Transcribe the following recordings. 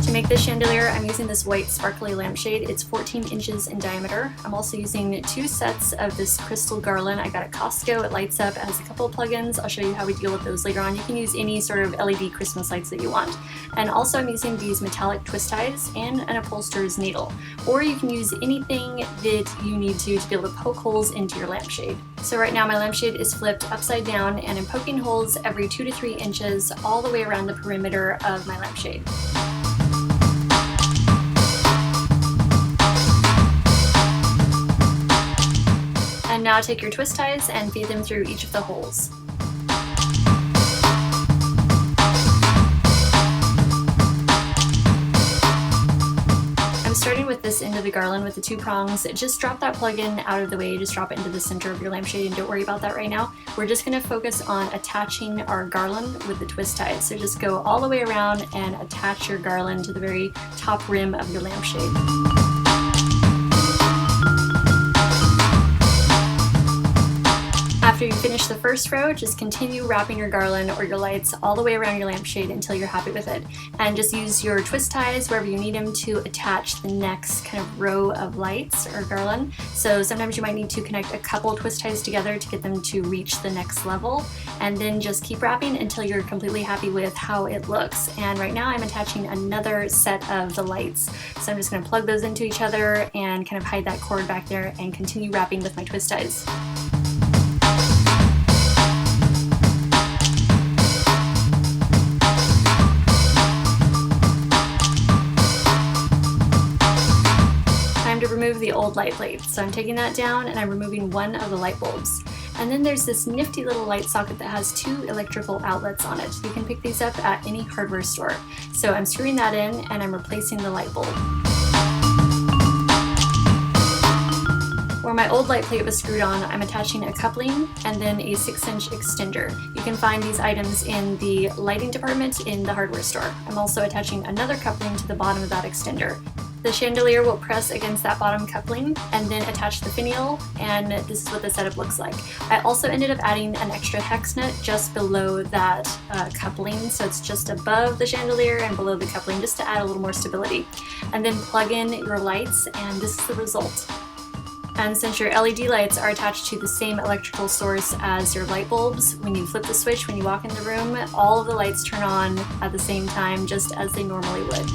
To make this chandelier, I'm using this white sparkly lampshade. It's 14 inches in diameter. I'm also using 2 sets of this crystal garland I got at Costco. It lights up, it has a couple of plugins. I'll show you how we deal with those later on. You can use any sort of LED Christmas lights that you want. And also I'm using these metallic twist ties and an upholsterer's needle. Or you can use anything that you need to be able to poke holes into your lampshade. So right now my lampshade is flipped upside down and I'm poking holes every 2 to 3 inches all the way around the perimeter of my lampshade. And now take your twist ties and feed them through each of the holes. I'm starting with this end of the garland with the 2 prongs. Just drop that plug-in out of the way, just drop it into the center of your lampshade and don't worry about that right now. We're just going to focus on attaching our garland with the twist ties. So just go all the way around and attach your garland to the very top rim of your lampshade. After you finish the first row, just continue wrapping your garland or your lights all the way around your lampshade until you're happy with it. And just use your twist ties wherever you need them to attach the next kind of row of lights or garland. So sometimes you might need to connect a couple twist ties together to get them to reach the next level. And then just keep wrapping until you're completely happy with how it looks. And right now I'm attaching another set of the lights. So I'm just going to plug those into each other and kind of hide that cord back there and continue wrapping with my twist ties. To remove the old light plate. So I'm taking that down and I'm removing one of the light bulbs. And then there's this nifty little light socket that has 2 electrical outlets on it. You can pick these up at any hardware store. So I'm screwing that in and I'm replacing the light bulb. Where my old light plate was screwed on, I'm attaching a coupling and then a 6-inch extender. You can find these items in the lighting department in the hardware store. I'm also attaching another coupling to the bottom of that extender. The chandelier will press against that bottom coupling and then attach the finial, and this is what the setup looks like. I also ended up adding an extra hex nut just below that coupling, so it's just above the chandelier and below the coupling just to add a little more stability. And then plug in your lights and this is the result. And since your LED lights are attached to the same electrical source as your light bulbs, when you flip the switch when you walk in the room, all of the lights turn on at the same time just as they normally would.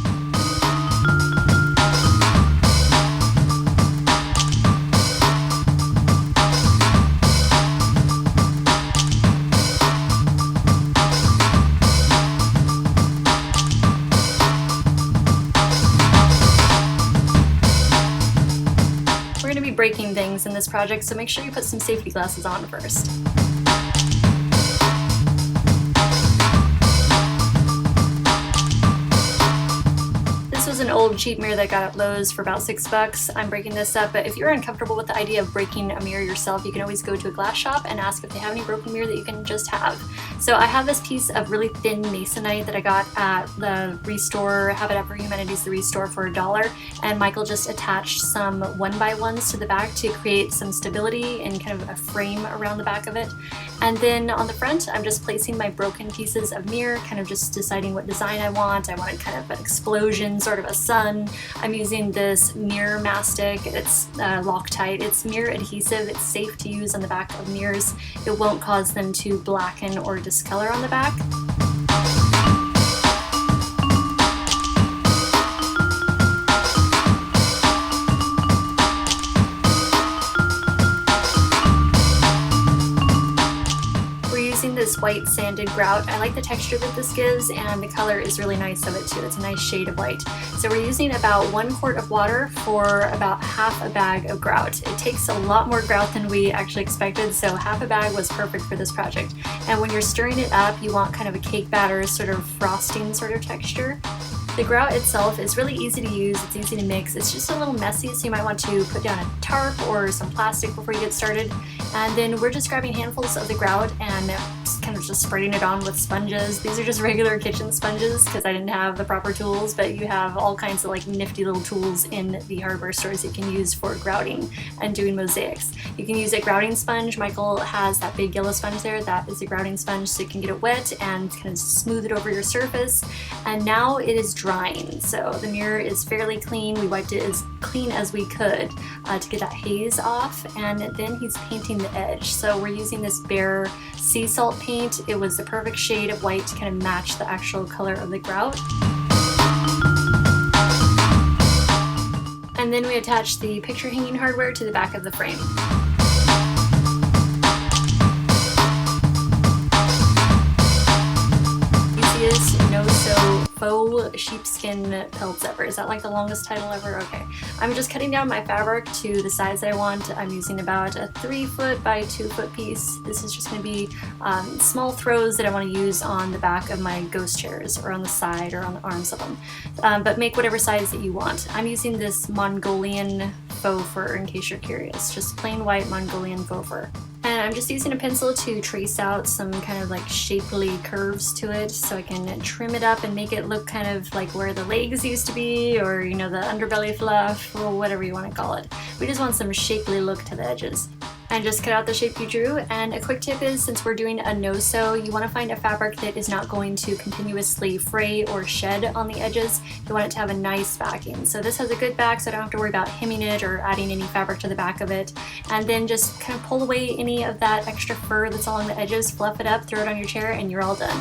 We're going to be breaking things in this project, so make sure you put some safety glasses on first. This was an old cheap mirror that I got at Lowe's for about $6. I'm breaking this up, but if you're uncomfortable with the idea of breaking a mirror yourself, you can always go to a glass shop and ask if they have any broken mirror that you can just have. So I have this piece of really thin masonite that I got at the Restore, Habitat for Humanity's The Restore for $1, and Michael just attached some 1x1s to the back to create some stability and kind of a frame around the back of it. And then on the front, I'm just placing my broken pieces of mirror, kind of just deciding what design I want. I wanted kind of an explosion, sort of a sun. I'm using this mirror mastic. It's Loctite. It's mirror adhesive. It's safe to use on the back of mirrors. It won't cause them to blacken or discolor on the back. This white sanded grout. I like the texture that this gives, and the color is really nice of it too. It's a nice shade of white. So we're using about 1 quart of water for about half a bag of grout. It takes a lot more grout than we actually expected, so half a bag was perfect for this project. And when you're stirring it up, you want kind of a cake batter, sort of frosting sort of texture. The grout itself is really easy to use, it's easy to mix, it's just a little messy, so you might want to put down a tarp or some plastic before you get started. And then we're just grabbing handfuls of the grout and just kind of was just spreading it on with sponges. These are just regular kitchen sponges because I didn't have the proper tools, but you have all kinds of like nifty little tools in the hardware stores you can use for grouting and doing mosaics. You can use a grouting sponge. Michael has that big yellow sponge there. That is a grouting sponge, so you can get it wet and kind of smooth it over your surface. And now it is drying. So the mirror is fairly clean. We wiped it as clean as we could to get that haze off, and then he's painting the edge. So we're using this bare sea salt paint. It was the perfect shade of white to kind of match the actual color of the grout. And then we attach the picture hanging hardware to the back of the frame. Easiest no-sew faux sheepskin pelts ever. Is that like the longest title ever? Okay. I'm just cutting down my fabric to the size that I want. I'm using about a 3-foot by 2-foot piece. This is just going to be small throws that I want to use on the back of my ghost chairs or on the side or on the arms of them. But make whatever size that you want. I'm using this Mongolian faux fur in case you're curious. Just plain white Mongolian faux fur. And I'm just using a pencil to trace out some kind of like shapely curves to it so I can trim it up and make it look kind of like where the legs used to be, or you know, the underbelly fluff, or whatever you want to call it. We just want some shapely look to the edges. And just cut out the shape you drew. And a quick tip is, since we're doing a no-sew, you want to find a fabric that is not going to continuously fray or shed on the edges. You want it to have a nice backing. So this has a good back, so I don't have to worry about hemming it or adding any fabric to the back of it. And then just kind of pull away any of that extra fur that's along the edges, fluff it up, throw it on your chair, and you're all done.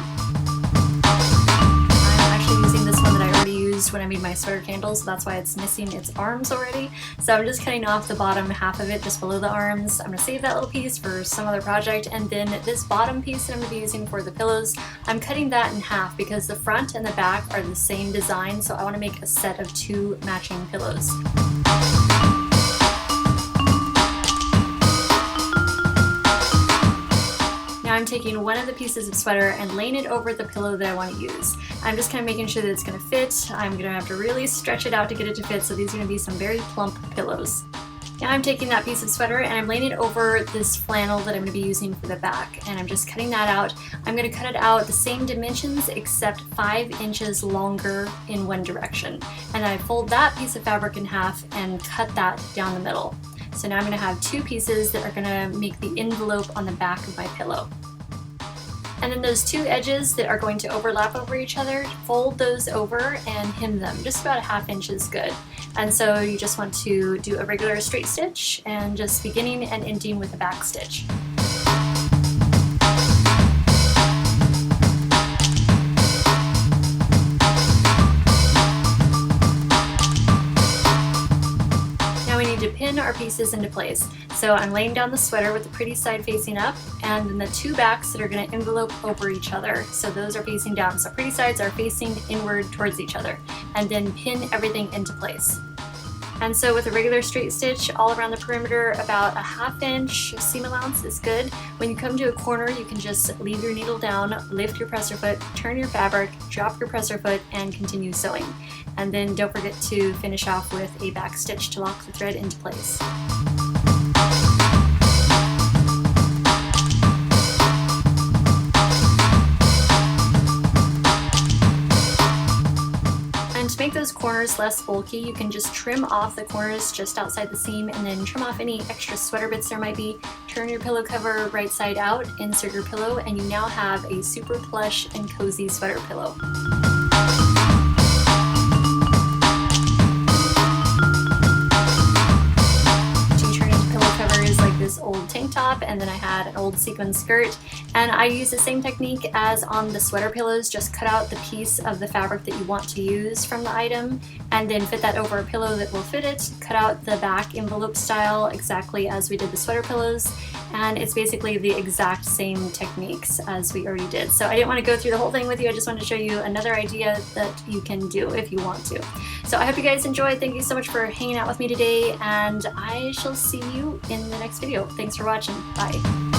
I'm actually using this one that I already used when I made my sweater candles, so that's why it's missing its arms already. So I'm just cutting off the bottom half of it just below the arms. I'm going to save that little piece for some other project, and then this bottom piece that I'm going to be using for the pillows, I'm cutting that in half because the front and the back are the same design, so I want to make a set of 2 matching pillows. Now I'm taking one of the pieces of sweater and laying it over the pillow that I want to use. I'm just kind of making sure that it's going to fit. I'm going to have to really stretch it out to get it to fit, so these are going to be some very plump pillows. Now I'm taking that piece of sweater and I'm laying it over this flannel that I'm going to be using for the back, and I'm just cutting that out. I'm going to cut it out the same dimensions except 5 inches longer in one direction. And I fold that piece of fabric in half and cut that down the middle. So now I'm going to have 2 pieces that are going to make the envelope on the back of my pillow. And then those 2 edges that are going to overlap over each other, fold those over and hem them. Just about a 1/2 inch is good. And so you just want to do a regular straight stitch and just beginning and ending with a back stitch. To pin our pieces into place. So I'm laying down the sweater with the pretty side facing up, and then the 2 backs that are going to envelope over each other. So those are facing down. So pretty sides are facing inward towards each other, and then pin everything into place. And so with a regular straight stitch all around the perimeter, about a 1/2 inch seam allowance is good. When you come to a corner, you can just leave your needle down, lift your presser foot, turn your fabric, drop your presser foot, and continue sewing. And then don't forget to finish off with a back stitch to lock the thread into place. And to make those corners less bulky, you can just trim off the corners just outside the seam, and then trim off any extra sweater bits there might be. Turn your pillow cover right side out, insert your pillow, and you now have a super plush and cozy sweater pillow. This old tank top, and then I had an old sequin skirt, and I use the same technique as on the sweater pillows. Just cut out the piece of the fabric that you want to use from the item and then fit that over a pillow that will fit it. Cut out the back envelope style exactly as we did the sweater pillows, and it's basically the exact same techniques as we already did. So I didn't want to go through the whole thing with you. I just wanted to show you another idea that you can do if you want to. So I hope you guys enjoyed. Thank you so much for hanging out with me today, and I shall see you in the next video. Thanks for watching. Bye.